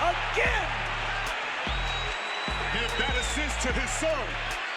again. Give that assist to his son.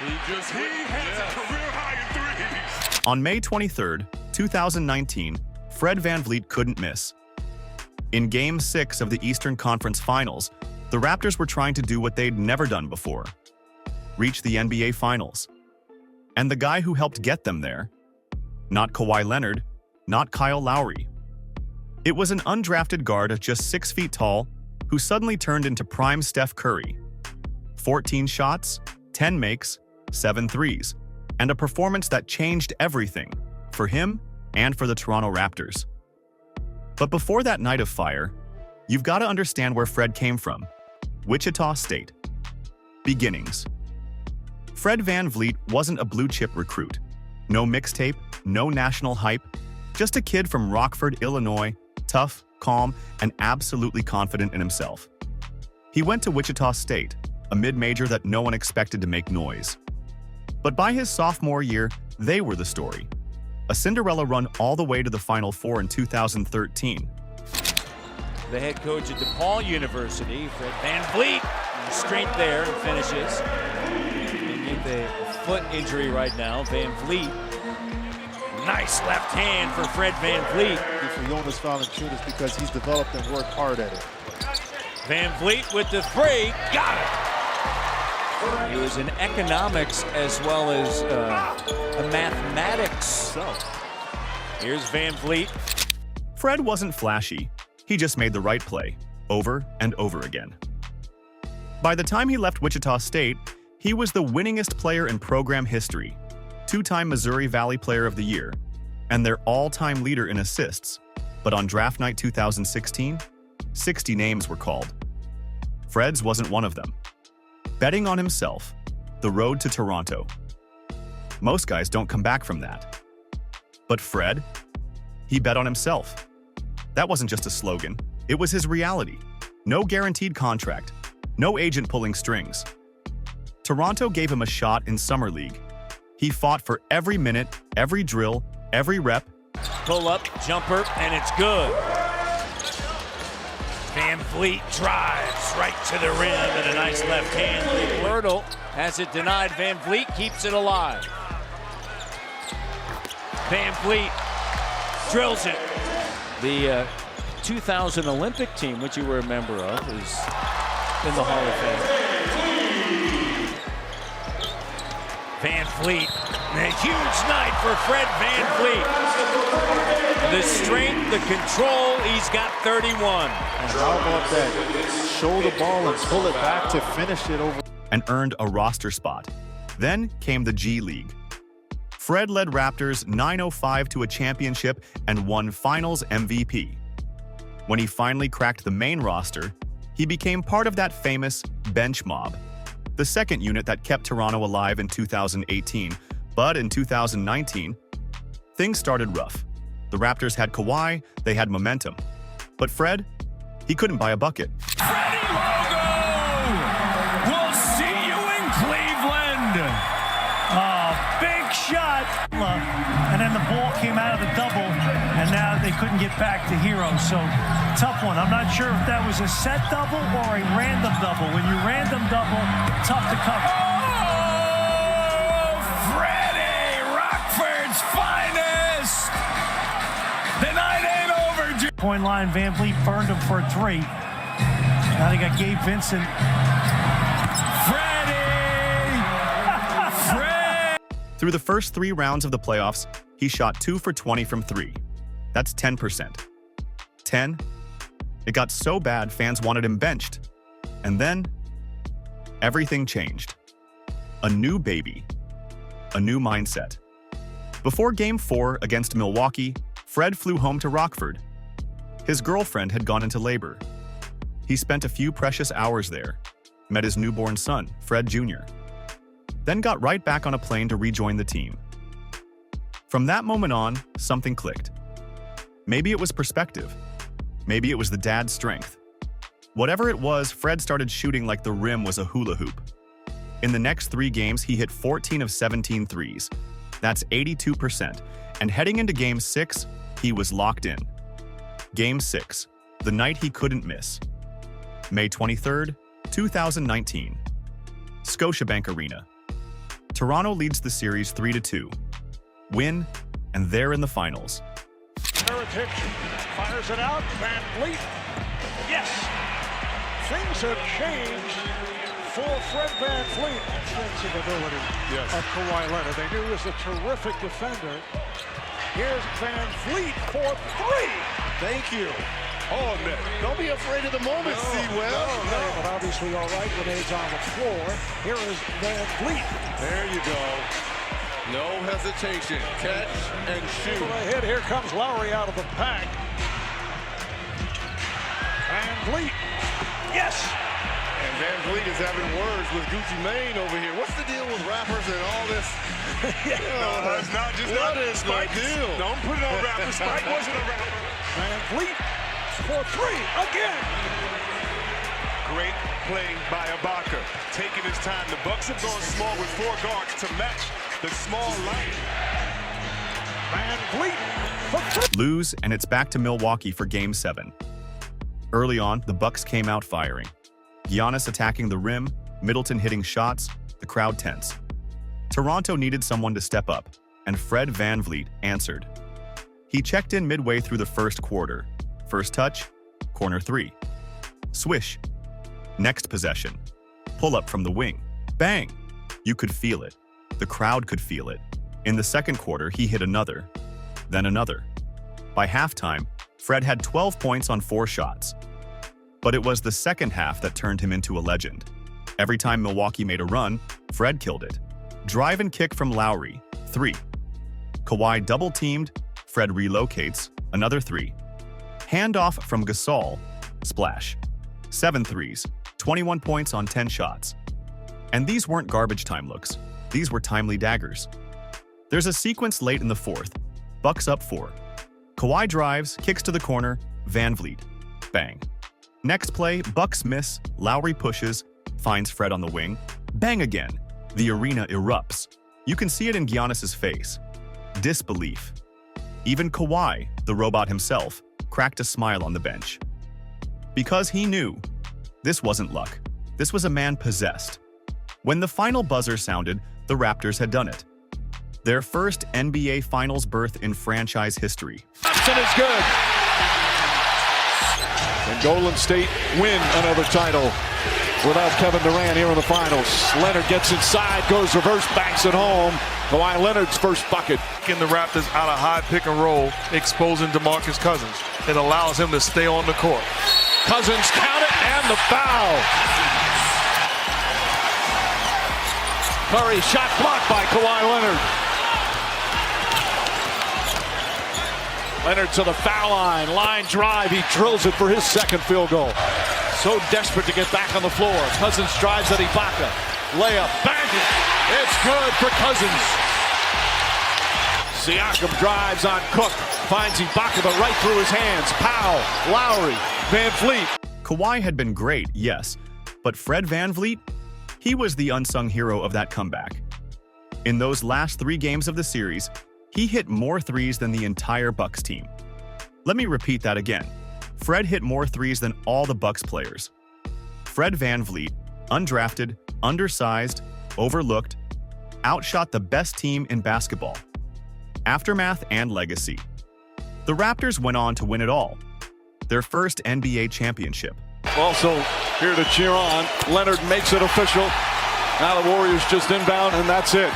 He has a career high in threes. On May 23rd, 2019, Fred VanVleet couldn't miss. In Game 6 of the Eastern Conference Finals, the Raptors were trying to do what they'd never done before: reach the NBA Finals. And the guy who helped get them there, not Kawhi Leonard, not Kyle Lowry. It was an undrafted guard at just 6 feet tall who suddenly turned into prime Steph Curry. 14 shots, 10 makes, 7 threes, and a performance that changed everything for him and for the Toronto Raptors. But before that night of fire, you've got to understand where Fred came from: Wichita State. Beginnings. Fred VanVleet wasn't a blue-chip recruit. No mixtape, no national hype, just a kid from Rockford, Illinois, tough, calm, and absolutely confident in himself. He went to Wichita State, a mid-major that no one expected to make noise. But by his sophomore year, they were the story. A Cinderella run all the way to the Final Four in 2013. The head coach at DePaul University, Fred VanVleet, strength there and finishes. With a foot injury right now, VanVleet. Nice left hand for Fred VanVleet. For Jonas Valanciunas because he's developed and worked hard at it. VanVleet with the three, got it. He was in economics as well as a mathematics. So here's VanVleet. Fred wasn't flashy. He just made the right play, over and over again. By the time he left Wichita State, he was the winningest player in program history, 2-time Missouri Valley Player of the Year, and their all-time leader in assists. But on draft night 2016, 60 names were called. Fred's wasn't one of them. Betting on himself, the road to Toronto. Most guys don't come back from that. But Fred, he bet on himself. That wasn't just a slogan, it was his reality. No guaranteed contract, no agent pulling strings. Toronto gave him a shot in Summer League. He fought for every minute, every drill, every rep. Pull up, jumper, and it's good. VanVleet drives right to the rim and a nice left hand. Wordle has it denied. VanVleet keeps it alive. VanVleet drills it. The 2000 Olympic team, which you were a member of, is in the Hall of Fame. VanVleet, a huge night for Fred VanVleet. The strength, the control, he's got 31. And how about that? Show the ball and pull it back to finish it over. And earned a roster spot. Then came the G League. Fred led Raptors 9-05 to a championship and won Finals MVP. When he finally cracked the main roster, he became part of that famous bench mob, the second unit that kept Toronto alive in 2018. But in 2019, things started rough. The Raptors had Kawhi, they had momentum. But Fred, he couldn't buy a bucket. Freddie logo! We'll see you in Cleveland! Big shot! And then the ball came out of the double, and now they couldn't get back to Hero. So, tough one. I'm not sure if that was a set double or a random double. When you random double, tough to cover. Oh, Freddie, Rockford's finest! The night ain't over. Point line, VanVleet burned him for a three. Now they got Gabe Vincent. Through the first 3 rounds of the playoffs, he shot 2 for 20 from 3. That's 10%. 10? It got so bad fans wanted him benched. And then, everything changed. A new baby. A new mindset. Before Game 4 against Milwaukee, Fred flew home to Rockford. His girlfriend had gone into labor. He spent a few precious hours there, met his newborn son, Fred Jr., then got right back on a plane to rejoin the team. From that moment on, something clicked. Maybe it was perspective. Maybe it was the dad's strength. Whatever it was, Fred started shooting like the rim was a hula hoop. In the next 3 games, he hit 14 of 17 threes. That's 82%. And heading into Game 6, he was locked in. Game 6, the night he couldn't miss. May 23, 2019. Scotiabank Arena. Toronto leads the series 3-2. Win, and they're in the finals. Heritage fires it out. VanVleet. Yes. Things have changed for Fred VanVleet. Offensive ability of Kawhi Leonard. They knew he was a terrific defender. Here's VanVleet for three. Thank you. Oh, man. Don't be afraid of the moment, Sewell. No, but obviously all right when A's on the floor. Here is VanVleet. There you go. No hesitation. Catch and shoot. For the hit, here comes Lowry out of the pack. VanVleet. Yes. And VanVleet is having words with Gucci Mane over here. What's the deal with rappers and all this? No, it's not just what that. is the deal? Don't put it on rapper. Spike wasn't a rapper. VanVleet for three again. Great play by Ibaka. Taking his time. The Bucks have gone small with 4 guards to match the small line. VanVleet for three. Lose, and it's back to Milwaukee for Game 7. Early on, the Bucks came out firing. Giannis attacking the rim, Middleton hitting shots, the crowd tense. Toronto needed someone to step up, and Fred VanVleet answered. He checked in midway through the first quarter. First touch, corner 3. Swish. Next possession. Pull up from the wing. Bang! You could feel it. The crowd could feel it. In the second quarter, he hit another. Then another. By halftime, Fred had 12 points on 4 shots. But it was the second half that turned him into a legend. Every time Milwaukee made a run, Fred killed it. Drive and kick from Lowry, 3. Kawhi double-teamed, Fred relocates, another 3. Handoff from Gasol, splash. 7 threes, 21 points on 10 shots. And these weren't garbage time looks. These were timely daggers. There's a sequence late in the fourth. Bucks up 4. Kawhi drives, kicks to the corner, VanVleet. Bang. Next play, Bucks miss, Lowry pushes, finds Fred on the wing. Bang again. The arena erupts. You can see it in Giannis's face. Disbelief. Even Kawhi, the robot himself, cracked a smile on the bench. Because he knew. This wasn't luck. This was a man possessed. When the final buzzer sounded, the Raptors had done it. Their first NBA Finals berth in franchise history. Thompson is good. And Golden State win another title without Kevin Durant here in the finals. Leonard gets inside, goes reverse, banks it home. Kawhi Leonard's first bucket. In the Raptors out of high pick and roll, exposing DeMarcus Cousins. It allows him to stay on the court. Cousins count it, and the foul. Curry shot blocked by Kawhi Leonard. Leonard to the foul line, line drive, he drills it for his second field goal. So desperate to get back on the floor. Cousins drives at Ibaka. Layup, bang it. It's good for Cousins. Siakam drives on Cook, finds Ibaka, but right through his hands. Powell, Lowry, VanVleet. Kawhi had been great, yes, but Fred VanVleet? He was the unsung hero of that comeback. In those last 3 games of the series, he hit more threes than the entire Bucks team. Let me repeat that again. Fred hit more threes than all the Bucks players. Fred VanVleet, undrafted, undersized, overlooked, outshot the best team in basketball. Aftermath and legacy. The Raptors went on to win it all. Their first NBA championship. Also here to cheer on. Leonard makes it official. Now the Warriors just inbound, and that's it.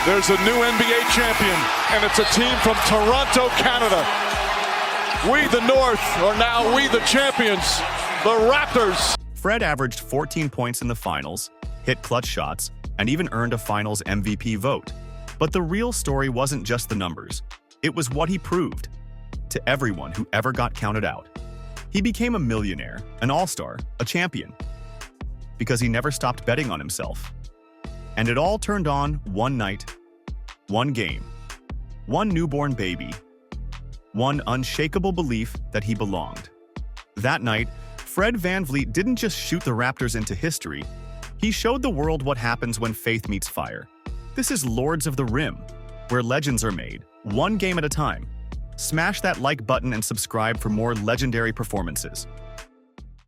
There's a new NBA champion, and it's a team from Toronto, Canada. We, the North, are now we, the champions, the Raptors. Fred averaged 14 points in the finals, hit clutch shots, and even earned a finals MVP vote. But the real story wasn't just the numbers. It was what he proved to everyone who ever got counted out. He became a millionaire, an all-star, a champion, because he never stopped betting on himself. And it all turned on one night, one game, one newborn baby, one unshakable belief that he belonged. That night, Fred VanVleet didn't just shoot the Raptors into history, he showed the world what happens when faith meets fire. This is Lords of the Rim, where legends are made, one game at a time. Smash that like button and subscribe for more legendary performances.